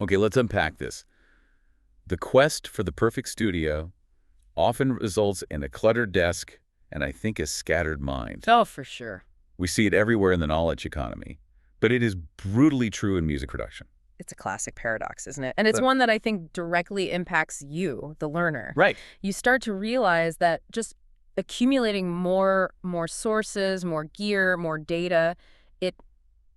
Okay, let's unpack this. The quest for the perfect studio often results in a cluttered desk and I think a scattered mind. Oh, for sure. We see it everywhere in the knowledge economy, but it is brutally true in music production. It's a classic paradox, isn't it? And it's But- one that I think directly impacts you, the learner. Right. You start to realize that just accumulating more sources, more gear, more data, it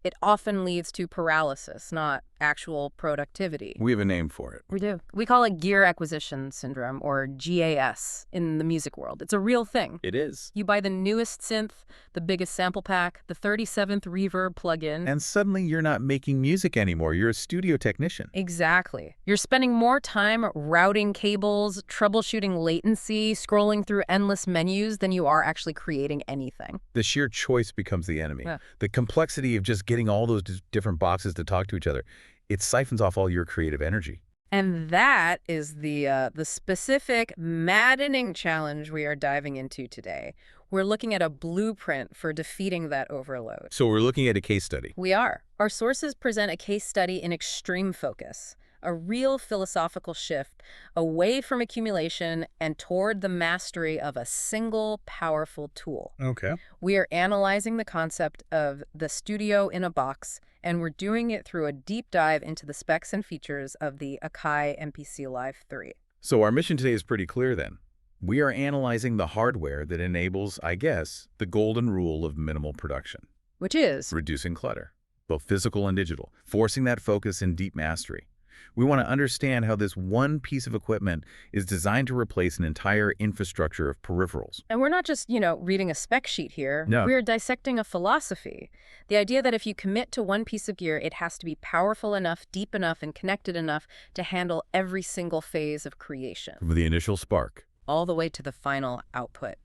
it often leads to paralysis, not actual productivity. We have a name for it. We do. We call it gear acquisition syndrome, or GAS, in the music world. It's a real thing. It is. You buy the newest synth, the biggest sample pack, the 37th reverb plugin. And suddenly you're not making music anymore. You're a studio technician. Exactly. You're spending more time routing cables, troubleshooting latency, scrolling through endless menus than you are actually creating anything. The sheer choice becomes the enemy. Yeah. The complexity of just getting all those different boxes to talk to each other, it siphons off all your creative energy. And that is the specific, maddening challenge we are diving into today. We're looking at a blueprint for defeating that overload. So we're looking at a case study. We are. Our sources present a case study in extreme focus, a real philosophical shift away from accumulation and toward the mastery of a single powerful tool. Okay. We are analyzing the concept of the studio in a box, and we're doing it through a deep dive into the specs and features of the Akai MPC Live 3. So our mission today is pretty clear then. We are analyzing the hardware that enables, I guess, the golden rule of minimal production. Which is? Reducing clutter, both physical and digital, forcing that focus in deep mastery. We want to understand how this one piece of equipment is designed to replace an entire infrastructure of peripherals. And we're not just, reading a spec sheet here. No. We're dissecting a philosophy. The idea that if you commit to one piece of gear, it has to be powerful enough, deep enough, and connected enough to handle every single phase of creation, From the initial spark. all the way to the final output.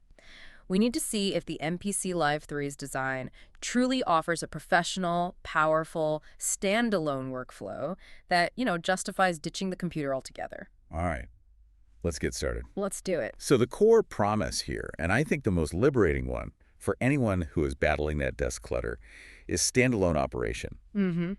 We need to see if the MPC Live 3's design truly offers a professional, powerful, standalone workflow that, justifies ditching the computer altogether. All right, let's get started. Let's do it. So the core promise here, and I think the most liberating one for anyone who is battling that desk clutter, is standalone operation. Mm-hmm.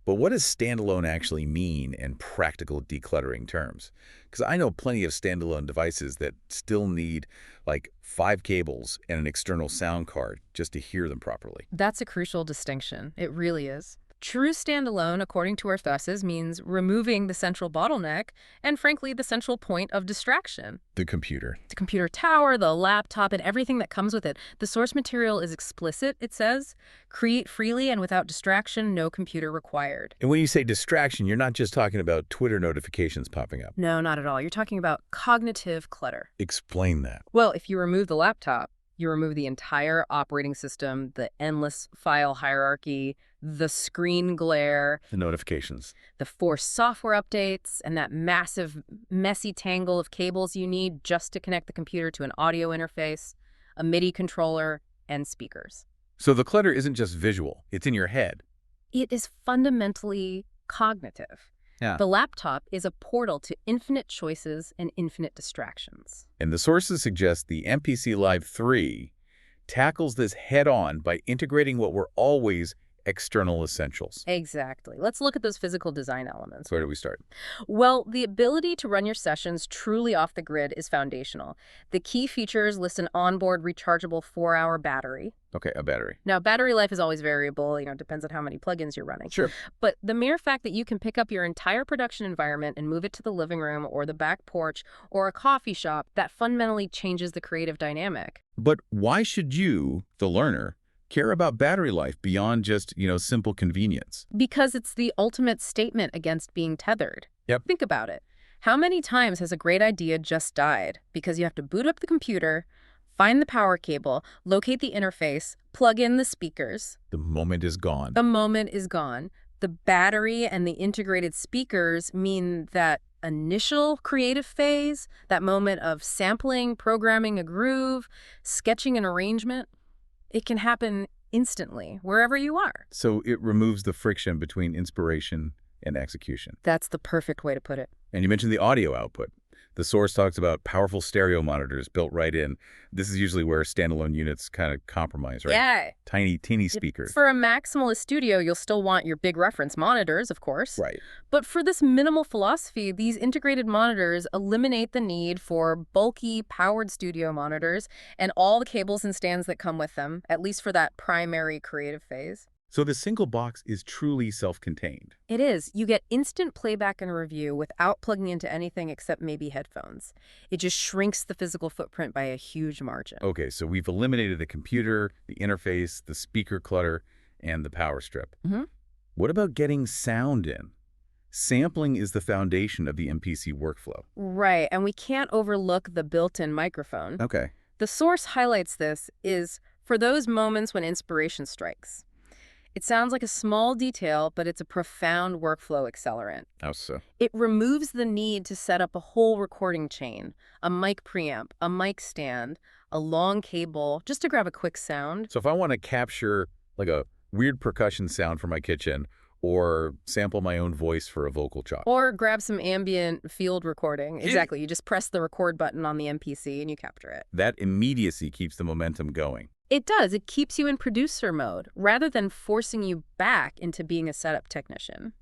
But what does standalone actually mean in practical decluttering terms? Because I know plenty of standalone devices that still need like 5 cables and an external sound card just to hear them properly. That's a crucial distinction. It really is. True standalone, according to our sources, means removing the central bottleneck and, frankly, the central point of distraction. The computer. The computer tower, the laptop, and everything that comes with it. The source material is explicit, it says. Create freely and without distraction, no computer required. And when you say distraction, you're not just talking about Twitter notifications popping up. No, not at all. You're talking about cognitive clutter. Explain that. Well, if you remove the laptop, you remove the entire operating system, the endless file hierarchy, the screen glare, The notifications. the forced software updates, and that massive, messy tangle of cables you need just to connect the computer to an audio interface, a MIDI controller, and speakers. So the clutter isn't just visual, it's in your head. It is fundamentally cognitive. Yeah. The laptop is a portal to infinite choices and infinite distractions. And the sources suggest the MPC Live 3 tackles this head-on by integrating what were always external essentials. Exactly. Let's look at those physical design elements. So where do we start? Well, the ability to run your sessions truly off the grid is foundational. The key features list an onboard rechargeable 4-hour battery. Okay, a battery. Now, battery life is always variable, it depends on how many plugins you're running. Sure. But the mere fact that you can pick up your entire production environment and move it to the living room or the back porch or a coffee shop, that fundamentally changes the creative dynamic. But why should you, the learner, care about battery life beyond just, simple convenience? Because it's the ultimate statement against being tethered. Yep. Think about it. How many times has a great idea just died because you have to boot up the computer, find the power cable, locate the interface, plug in the speakers? The moment is gone. The moment is gone. The battery and the integrated speakers mean that initial creative phase, that moment of sampling, programming a groove, sketching an arrangement, it can happen instantly, wherever you are. So it removes the friction between inspiration and execution. That's the perfect way to put it. And you mentioned the audio output. The source talks about powerful stereo monitors built right in. This is usually where standalone units kind of compromise, right? Yeah. Tiny, teeny Yep. speakers. For a maximalist studio, you'll still want your big reference monitors, of course. Right. But for this minimal philosophy, these integrated monitors eliminate the need for bulky, powered studio monitors and all the cables and stands that come with them, at least for that primary creative phase. So the single box is truly self-contained. It is. You get instant playback and review without plugging into anything except maybe headphones. It just shrinks the physical footprint by a huge margin. Okay, so we've eliminated the computer, the interface, the speaker clutter, and the power strip. Mhm. What about getting sound in? Sampling is the foundation of the MPC workflow. Right, and we can't overlook the built-in microphone. Okay. The source highlights this is for those moments when inspiration strikes. It sounds like a small detail, but it's a profound workflow accelerant. How so? It removes the need to set up a whole recording chain, a mic preamp, a mic stand, a long cable, just to grab a quick sound. So if I want to capture like a weird percussion sound from my kitchen or sample my own voice for a vocal chop. Or grab some ambient field recording. Yeah. Exactly. You just press the record button on the MPC and you capture it. That immediacy keeps the momentum going. It does. It keeps you in producer mode rather than forcing you back into being a setup technician.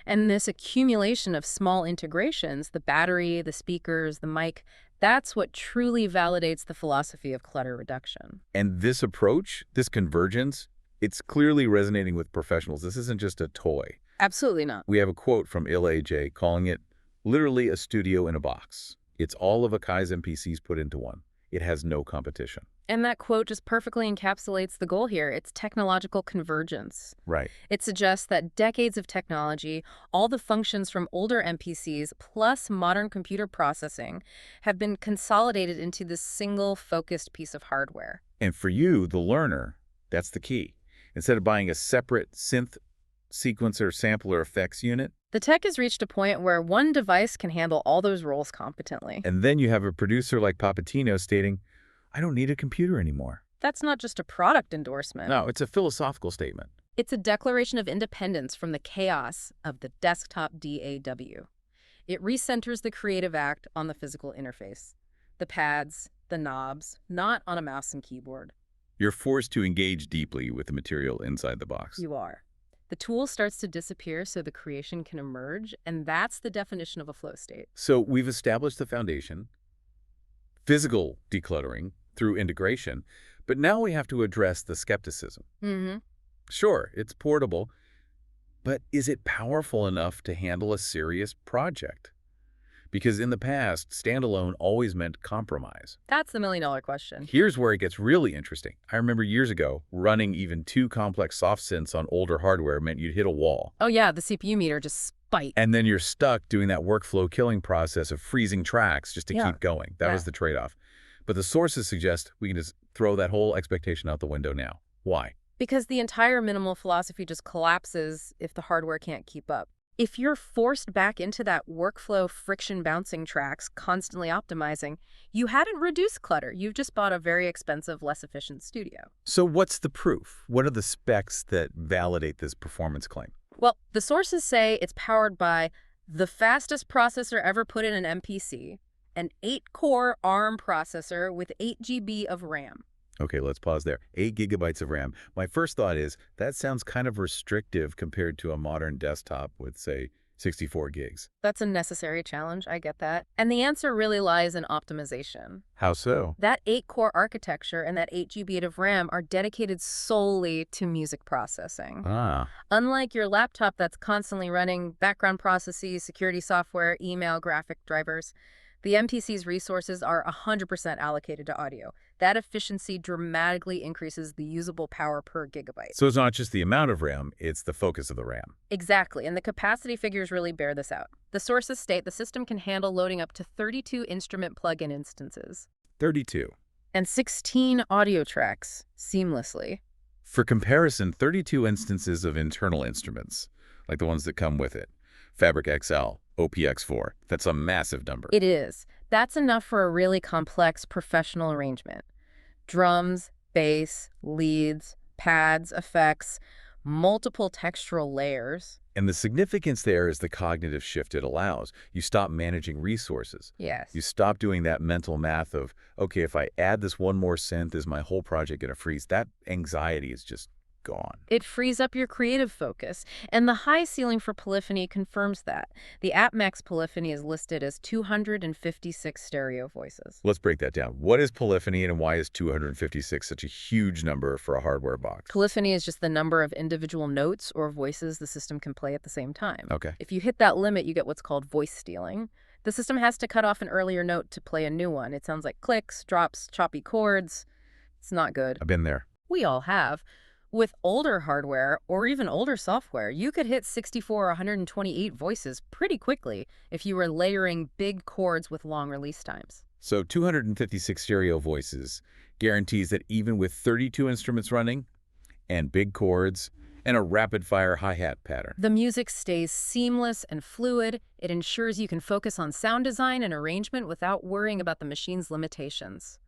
And this accumulation of small integrations, the battery, the speakers, the mic, that's what truly validates the philosophy of clutter reduction. And this approach, this convergence, it's clearly resonating with professionals. This isn't just a toy. Absolutely not. We have a quote from AJ calling it literally a studio in a box. It's all of Akai's MPCs put into one. It has no competition. And that quote just perfectly encapsulates the goal here. It's technological convergence. Right. It suggests that decades of technology, all the functions from older MPCs, plus modern computer processing, have been consolidated into this single focused piece of hardware. And for you, the learner, that's the key. Instead of buying a separate synth sequencer sampler effects unit, The tech has reached a point where one device can handle all those roles competently. and then you have a producer like Papatino stating, I don't need a computer anymore. That's not just a product endorsement. No, it's a philosophical statement. It's a declaration of independence from the chaos of the desktop DAW. It recenters the creative act on the physical interface. The pads, the knobs, not on a mouse and keyboard. You're forced to engage deeply with the material inside the box. You are. The tool starts to disappear so the creation can emerge, and that's the definition of a flow state. So we've established the foundation, physical decluttering through integration, but now we have to address the skepticism. Mm-hmm. Sure, it's portable, but is it powerful enough to handle a serious project? Because in the past, standalone always meant compromise. That's the million-dollar question. Here's where it gets really interesting. I remember years ago, running even too complex soft synths on older hardware meant you'd hit a wall. Oh yeah, the CPU meter just spiked. And then you're stuck doing that workflow killing process of freezing tracks just to Yeah. keep going. That was the trade-off. But the sources suggest we can just throw that whole expectation out the window now. Why? Because the entire minimal philosophy just collapses if the hardware can't keep up. If you're forced back into that workflow friction bouncing tracks, constantly optimizing, you hadn't reduced clutter. You've just bought a very expensive, less efficient studio. So what's the proof? What are the specs that validate this performance claim? Well, the sources say it's powered by the fastest processor ever put in an MPC, an 8-core ARM processor with 8 GB of RAM. Okay, let's pause there. 8 gigabytes of RAM. My first thought is that sounds kind of restrictive compared to a modern desktop with, say, 64 gigs. That's a necessary challenge, I get that. And the answer really lies in optimization. How so? That 8-core architecture and that 8 GB of RAM are dedicated solely to music processing. Ah, Unlike your laptop that's constantly running background processes, security software, email, graphic drivers, the MPC's resources are 100% allocated to audio. That efficiency dramatically increases the usable power per gigabyte. so it's not just the amount of RAM, it's the focus of the RAM. Exactly, and the capacity figures really bear this out. The sources state the system can handle loading up to 32 instrument plug-in instances 32. and 16 audio tracks seamlessly. For comparison, 32 instances of internal instruments, like the ones that come with it, Fabric XL, OPX4, that's a massive number. It is. That's enough for a really complex professional arrangement. Drums, bass, leads, pads, effects, multiple textural layers. And the significance there is the cognitive shift it allows. You stop managing resources. You Yes. stop doing that mental math of, okay, if I add this one more synth, is my whole project going to freeze? That anxiety is just gone. It frees up your creative focus, and the high ceiling for polyphony confirms that. The app max polyphony is listed as 256 stereo voices. Let's break that down. What is polyphony and why is 256 such a huge number for a hardware box? Polyphony is just the number of individual notes or voices the system can play at the same time. Okay. If you hit that limit, you get what's called voice stealing. The system has to cut off an earlier note to play a new one. It sounds like clicks, drops, choppy chords. It's not good. I've been there. We all have. With older hardware or even older software, you could hit 64 or 128 voices pretty quickly if you were layering big chords with long release times. So 256 stereo voices guarantees that even with 32 instruments running and big chords and a rapid-fire hi-hat pattern. The music stays seamless and fluid. It ensures you can focus on sound design and arrangement without worrying about the machine's limitations.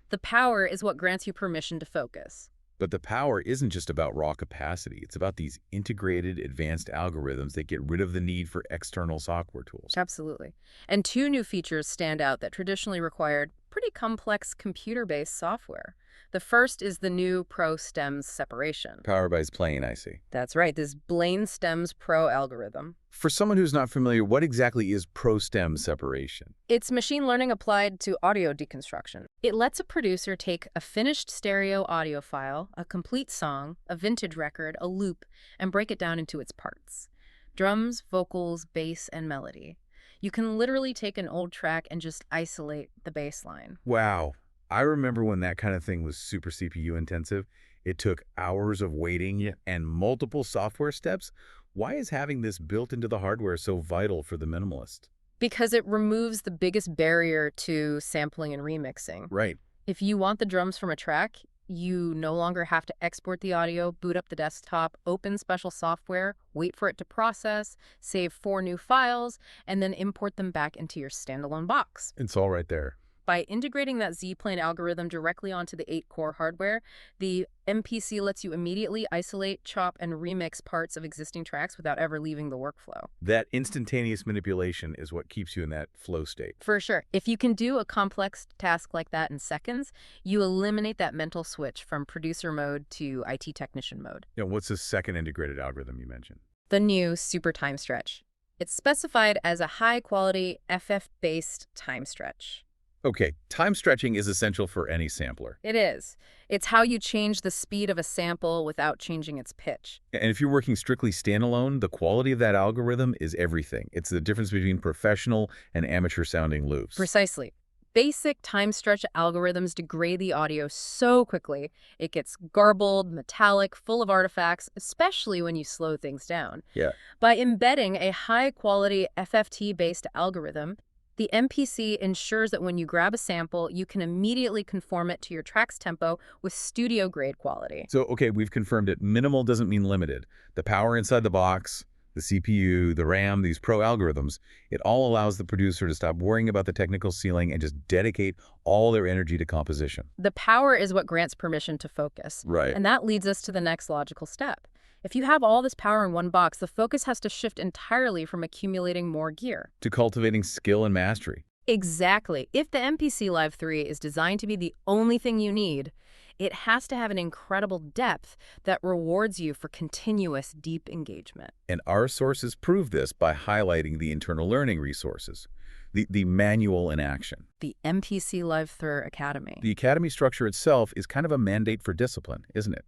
The power is what grants you permission to focus. But the power isn't just about raw capacity. It's about these integrated, advanced algorithms that get rid of the need for external software tools. Absolutely. And two new features stand out that traditionally required pretty complex computer-based software. The first is the new Pro-Stems separation. Powered by Plane, I see. That's right, this Blaine Stems Pro algorithm. For someone who's not familiar, what exactly is pro-stem separation? It's machine learning applied to audio deconstruction. It lets a producer take a finished stereo audio file, a complete song, a vintage record, a loop, and break it down into its parts. Drums, vocals, bass, and melody. You can literally take an old track and just isolate the bass line. Wow. I remember when that kind of thing was super CPU intensive. It took hours of waiting and multiple software steps. Why is having this built into the hardware so vital for the minimalist? Because it removes the biggest barrier to sampling and remixing. Right. If you want the drums from a track, you no longer have to export the audio, boot up the desktop, open special software, wait for it to process, save 4 new files, and then import them back into your standalone box. It's all right there. By integrating that Z-plane algorithm directly onto the 8-core hardware, the MPC lets you immediately isolate, chop, and remix parts of existing tracks without ever leaving the workflow. That instantaneous manipulation is what keeps you in that flow state. For sure. If you can do a complex task like that in seconds, you eliminate that mental switch from producer mode to IT technician mode. What's the second integrated algorithm you mentioned? The new Super Time Stretch. It's specified as a high-quality FF-based time stretch. Okay, time stretching is essential for any sampler. It is. It's how you change the speed of a sample without changing its pitch. And if you're working strictly standalone, the quality of that algorithm is everything. It's the difference between professional and amateur sounding loops. Precisely. Basic time stretch algorithms degrade the audio so quickly. It gets garbled, metallic, full of artifacts, especially when you slow things down. Yeah. By embedding a high-quality FFT-based algorithm, the MPC ensures that when you grab a sample, you can immediately conform it to your track's tempo with studio-grade quality. So, okay, we've confirmed it. Minimal doesn't mean limited. The power inside the box, the CPU, the RAM, these pro algorithms, it all allows the producer to stop worrying about the technical ceiling and just dedicate all their energy to composition. The power is what grants permission to focus. Right. And that leads us to the next logical step. If you have all this power in one box, the focus has to shift entirely from accumulating more gear To cultivating skill and mastery. Exactly. If the MPC Live 3 is designed to be the only thing you need, it has to have an incredible depth that rewards you for continuous, deep engagement. And our sources prove this by highlighting the internal learning resources, the manual in action. The MPC Live 3 Academy. The academy structure itself is kind of a mandate for discipline, isn't it?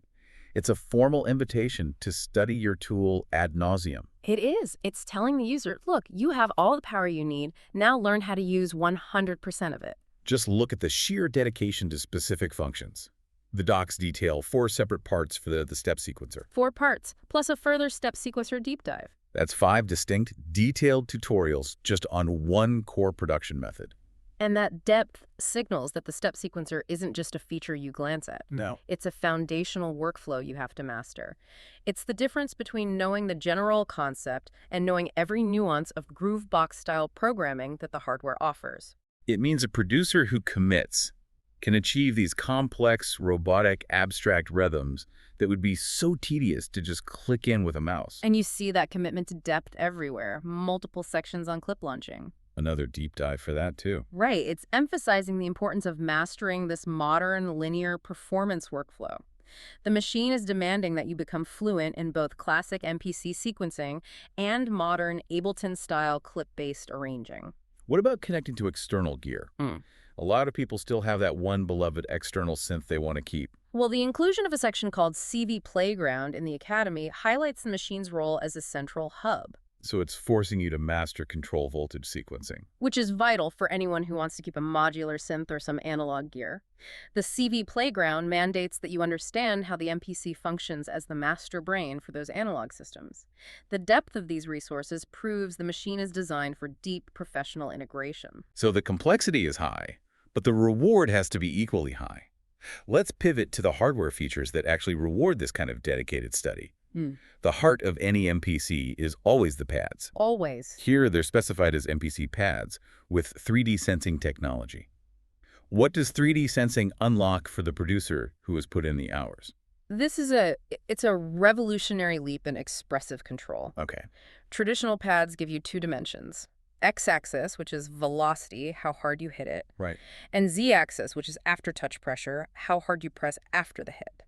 It's a formal invitation to study your tool ad nauseum. It is. It's telling the user, look, you have all the power you need. Now learn how to use 100% of it. Just look at the sheer dedication to specific functions. The docs detail 4 separate parts for the step sequencer. 4 parts, plus a further step sequencer deep dive. That's 5 distinct, detailed tutorials just on one core production method. And that depth signals that the step sequencer isn't just a feature you glance at. No. It's a foundational workflow you have to master. It's the difference between knowing the general concept and knowing every nuance of groovebox-style programming that the hardware offers. It means a producer who commits can achieve these complex, robotic, abstract rhythms that would be so tedious to just click in with a mouse. And you see that commitment to depth everywhere, multiple sections on clip launching. Another deep dive for that, too. Right, it's emphasizing the importance of mastering this modern linear performance workflow. The machine is demanding that you become fluent in both classic MPC sequencing and modern Ableton-style clip-based arranging. What about connecting to external gear? Hmm. A lot of people still have that one beloved external synth they want to keep. Well, the inclusion of a section called CV Playground in the Academy highlights the machine's role as a central hub, So it's forcing you to master control voltage sequencing. which is vital for anyone who wants to keep a modular synth or some analog gear. The CV Playground mandates that you understand how the MPC functions as the master brain for those analog systems. The depth of these resources proves the machine is designed for deep professional integration. So the complexity is high, but the reward has to be equally high. Let's pivot to the hardware features that actually reward this kind of dedicated study. Hmm. The heart of any MPC is always the pads. Always. Here, they're specified as MPC pads with 3D sensing technology. What does 3D sensing unlock for the producer who has put in the hours? It's a revolutionary leap in expressive control. Okay. Traditional pads give you two dimensions. X-axis, which is velocity, how hard you hit it, Right. and Z-axis, which is after-touch pressure, how hard you press after the hit.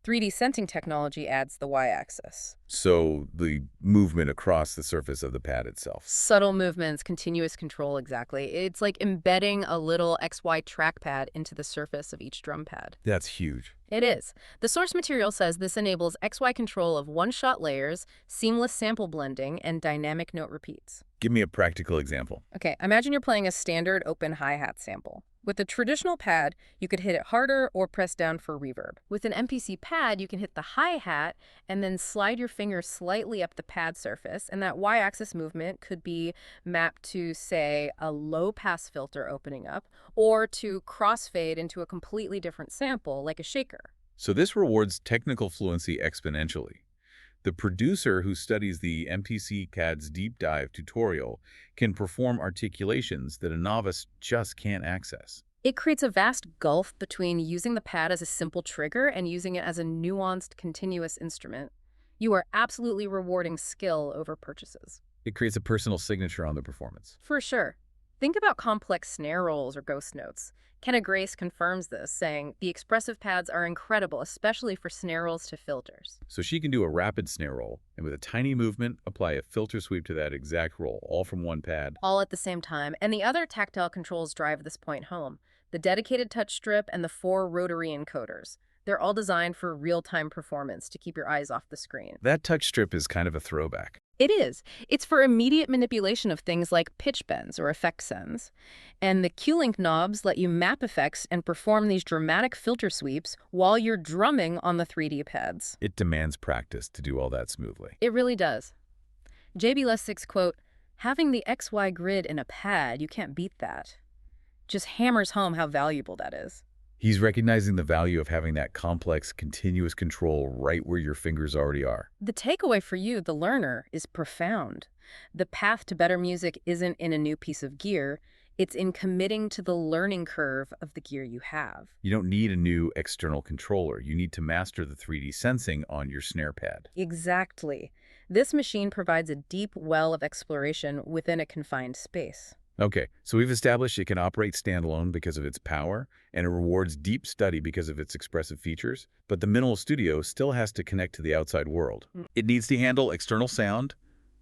3D sensing technology adds the Y-axis. So the movement across the surface of the pad itself. Subtle movements, continuous control, exactly. It's like embedding a little XY trackpad into the surface of each drum pad. That's huge. It is. The source material says this enables XY control of one-shot layers, seamless sample blending, and dynamic note repeats. Give me a practical example. Okay, imagine you're playing a standard open hi-hat sample. With a traditional pad, you could hit it harder or press down for reverb. With an MPC pad, you can hit the hi-hat and then slide your finger slightly up the pad surface, and that Y-axis movement could be mapped to, say, a low-pass filter opening up, or to crossfade into a completely different sample, like a shaker. So this rewards technical fluency exponentially. The producer who studies the MPC CAD's deep dive tutorial can perform articulations that a novice just can't access. It creates a vast gulf between using the pad as a simple trigger and using it as a nuanced, continuous instrument. You are absolutely rewarding skill over purchases. It creates a personal signature on the performance. For sure. Think about complex snare rolls or ghost notes. Kenna Grace confirms this, saying, the expressive pads are incredible, especially for snare rolls to filters. So she can do a rapid snare roll, and with a tiny movement, apply a filter sweep to that exact roll, all from one pad. All at the same time, and the other tactile controls drive this point home. The dedicated touch strip and the 4 rotary encoders. They're all designed for real-time performance to keep your eyes off the screen. That touch strip is kind of a throwback. It is. It's for immediate manipulation of things like pitch bends or effect sends. And the Q-Link knobs let you map effects and perform these dramatic filter sweeps while you're drumming on the 3D pads. It demands practice to do all that smoothly. It really does. J.B. Lessig's quote, having the XY grid in a pad, you can't beat that. Just hammers home how valuable that is. He's recognizing the value of having that complex, continuous control right where your fingers already are. The takeaway for you, the learner, is profound. The path to better music isn't in a new piece of gear. It's in committing to the learning curve of the gear you have. You don't need a new external controller. You need to master the 3D sensing on your snare pad. Exactly. This machine provides a deep well of exploration within a confined space. Okay, so we've established it can operate standalone because of its power, and it rewards deep study because of its expressive features, but the Minimal Studio still has to connect to the outside world. It needs to handle external sound,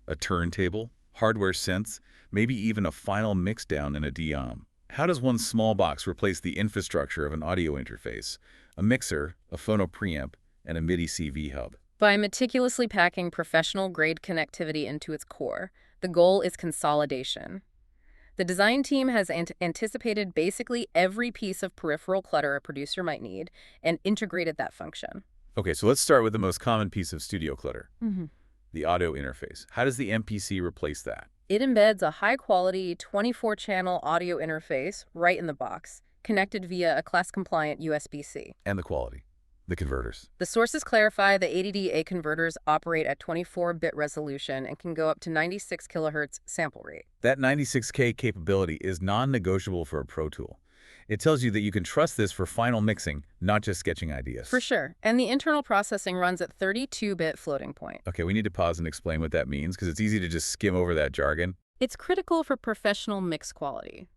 a turntable, hardware synths, maybe even a final mixdown in a DOM. How does one small box replace the infrastructure of an audio interface, a mixer, a phono preamp, and a MIDI CV hub? By meticulously packing professional-grade connectivity into its core, the goal is consolidation. The design team has anticipated basically every piece of peripheral clutter a producer might need and integrated that function. Okay, so let's start with the most common piece of studio clutter, Mm-hmm. the audio interface. How does the MPC replace that? It embeds a high-quality 24-channel audio interface right in the box, connected via a class-compliant USB-C. And the quality, the converters. The sources clarify the 80DA converters operate at 24-bit resolution and can go up to 96 kilohertz sample rate. That 96K capability is non-negotiable for a Pro Tool. It tells you that you can trust this for final mixing, not just sketching ideas. For sure. And the internal processing runs at 32-bit floating point. Okay, we need to pause and explain what that means, because it's easy to just skim over that jargon. It's critical for professional mix quality.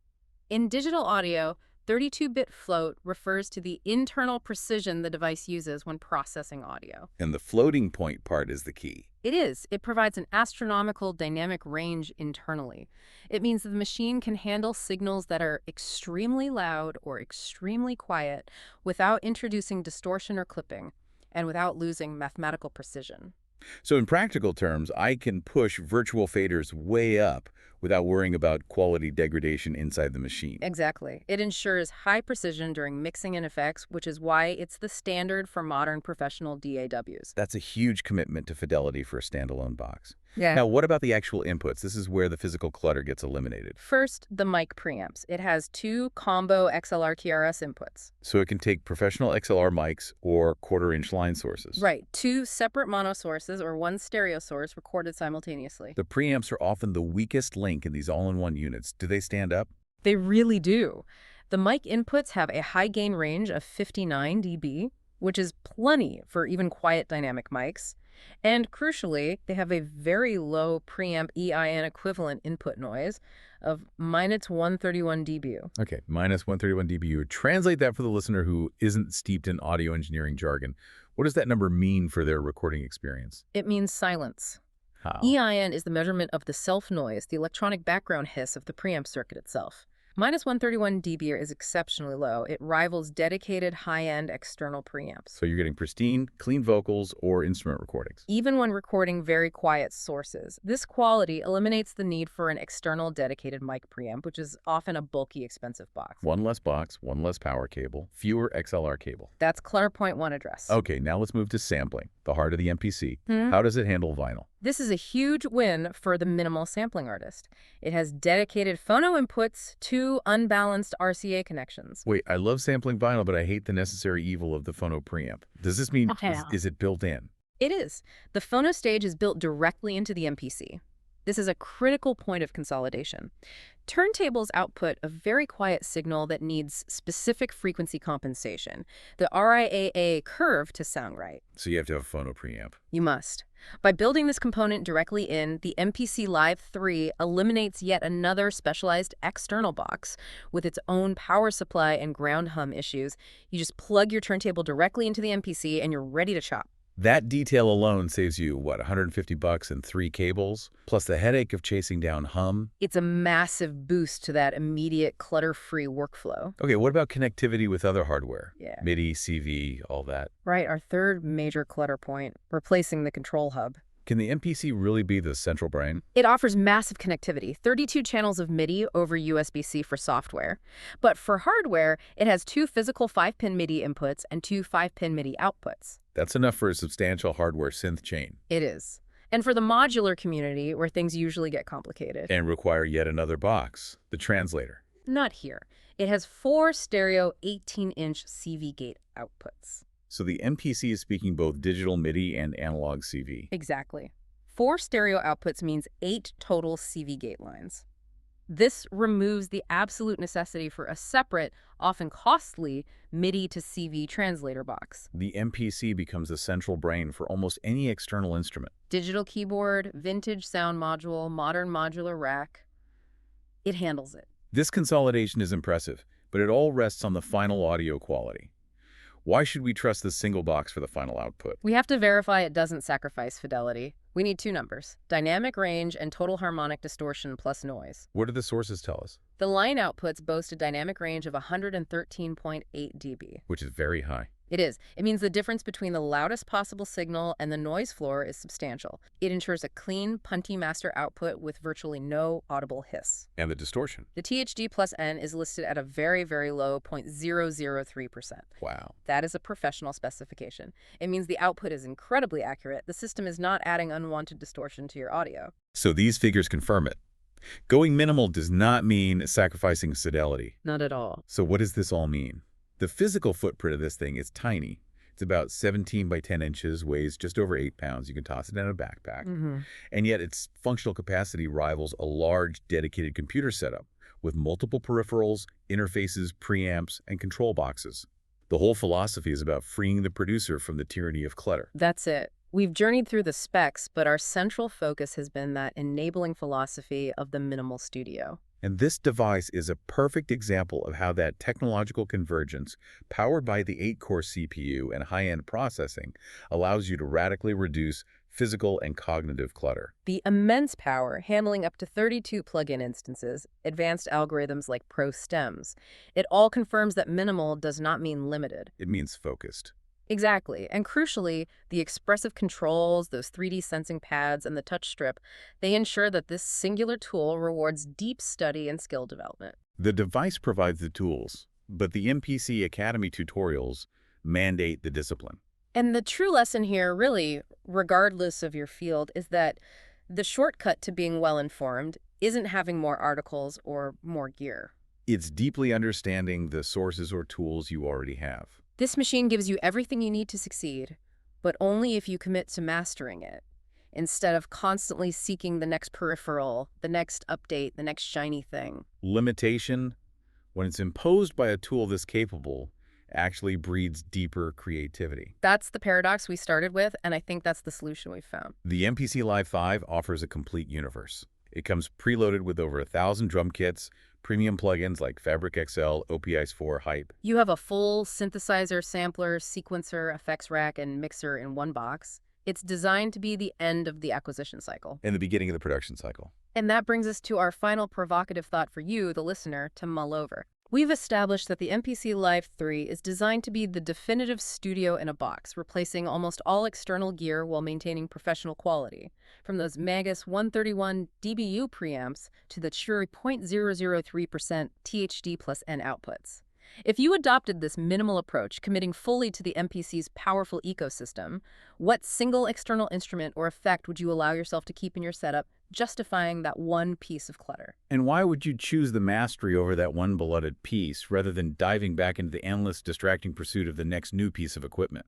In digital audio, 32-bit float refers to the internal precision the device uses when processing audio. And the floating point part is the key. It is. It provides an astronomical dynamic range internally. It means that the machine can handle signals that are extremely loud or extremely quiet without introducing distortion or clipping, and without losing mathematical precision. So in practical terms, I can push virtual faders way up without worrying about quality degradation inside the machine. Exactly. It ensures high precision during mixing and effects, which is why it's the standard for modern professional DAWs. That's a huge commitment to fidelity for a standalone box. Yeah. Now, what about the actual inputs? This is where the physical clutter gets eliminated. First, the mic preamps. It has 2 combo XLR TRS inputs. So it can take professional XLR mics or quarter-inch line sources. Right. 2 separate mono sources or 1 stereo source recorded simultaneously. The preamps are often the weakest link in these all-in-one units. Do they stand up? They really do. The mic inputs have a high gain range of 59 dB, which is plenty for even quiet dynamic mics. And crucially, they have a very low preamp EIN equivalent input noise of minus 131 dBu. Okay, minus 131 dBu. Translate that for the listener who isn't steeped in audio engineering jargon. What does that number mean for their recording experience? It means silence. How? EIN is the measurement of the self-noise, the electronic background hiss of the preamp circuit itself. Minus 131 dB is exceptionally low. It rivals dedicated high-end external preamps. So you're getting pristine, clean vocals or instrument recordings. Even when recording very quiet sources, this quality eliminates the need for an external dedicated mic preamp, which is often a bulky, expensive box. One less box, one less power cable, fewer XLR cable. That's clutter point 1 address. Okay, now let's move to sampling, the heart of the MPC. How does it handle vinyl? This is a huge win for the minimal sampling artist. It has dedicated phono inputs, 2 unbalanced RCA connections. Wait, I love sampling vinyl, but I hate the necessary evil of the phono preamp. Does this mean, is it built in? It is. The phono stage is built directly into the MPC. This is a critical point of consolidation. Turntables output a very quiet signal that needs specific frequency compensation, the RIAA curve, to sound right. So you have to have a phono preamp. You must. By building this component directly in, the MPC Live 3 eliminates yet another specialized external box with its own power supply and ground hum issues. You just plug your turntable directly into the MPC and you're ready to chop. That detail alone saves you, what, $150 and 3 cables, plus the headache of chasing down hum? It's a massive boost to that immediate clutter-free workflow. Okay, what about connectivity with other hardware? Yeah. MIDI, CV, all that. Right, our third major clutter point, replacing the control hub. Can the MPC really be the central brain? It offers massive connectivity, 32 channels of MIDI over USB-C for software. But for hardware, it has 2 physical 5-pin MIDI inputs and 2 5-pin MIDI outputs. That's enough for a substantial hardware synth chain. It is. And for the modular community, where things usually get complicated. And require yet another box, the translator. Not here. It has 4 stereo 18-inch CV gate outputs. So the MPC is speaking both digital MIDI and analog CV. Exactly. 4 stereo outputs means 8 total CV gate lines. This removes the absolute necessity for a separate, often costly, MIDI to CV translator box. The MPC becomes the central brain for almost any external instrument. Digital keyboard, vintage sound module, modern modular rack. It handles it. This consolidation is impressive, but it all rests on the final audio quality. Why should we trust this single box for the final output? We have to verify it doesn't sacrifice fidelity. We need 2 numbers, dynamic range and total harmonic distortion plus noise. What do the sources tell us? The line outputs boast a dynamic range of 113.8 dB. Which is very high. It is. It means the difference between the loudest possible signal and the noise floor is substantial. It ensures a clean, punty master output with virtually no audible hiss. And the distortion? The THD plus N is listed at a very, very low 0.003%. Wow. That is a professional specification. It means the output is incredibly accurate. The system is not adding unwanted distortion to your audio. So these figures confirm it. Going minimal does not mean sacrificing fidelity. Not at all. So what does this all mean? The physical footprint of this thing is tiny. It's about 17 by 10 inches, weighs just over 8 pounds. You can toss it in a backpack. And yet its functional capacity rivals a large dedicated computer setup, with multiple peripherals, interfaces, preamps, and control boxes. The whole philosophy is about freeing the producer from the tyranny of clutter. That's it. We've journeyed through the specs, but our central focus has been that enabling philosophy of the minimal studio. And this device is a perfect example of how that technological convergence, powered by the 8-core CPU and high-end processing, allows you to radically reduce physical and cognitive clutter. The immense power, handling up to 32 plugin instances, advanced algorithms like ProStems, it all confirms that minimal does not mean limited. It means focused. Exactly. And crucially, the expressive controls, those 3D sensing pads, and the touch strip, they ensure that this singular tool rewards deep study and skill development. The device provides the tools, but the MPC Academy tutorials mandate the discipline. And the true lesson here, really, regardless of your field, is that the shortcut to being well-informed isn't having more articles or more gear. It's deeply understanding the sources or tools you already have. This machine gives you everything you need to succeed, but only if you commit to mastering it, instead of constantly seeking the next peripheral, the next update, the next shiny thing. Limitation, when it's imposed by a tool this capable, actually breeds deeper creativity. That's the paradox we started with, and I think that's the solution we've found. The MPC Live 5 offers a complete universe. It comes preloaded with over 1,000 drum kits, premium plugins like Fabric XL, OPIce4, Hype. You have a full synthesizer, sampler, sequencer, effects rack, and mixer in one box. It's designed to be the end of the acquisition cycle. In the beginning of the production cycle. And that brings us to our final provocative thought for you, the listener, to mull over. We've established that the MPC Live 3 is designed to be the definitive studio in a box, replacing almost all external gear while maintaining professional quality. From those Magus 131 dBu preamps to the cheery 0.003% THD plus N outputs. If you adopted this minimal approach, committing fully to the MPC's powerful ecosystem, what single external instrument or effect would you allow yourself to keep in your setup, justifying that one piece of clutter? And why would you choose the mastery over that one beloved piece rather than diving back into the endless, distracting pursuit of the next new piece of equipment?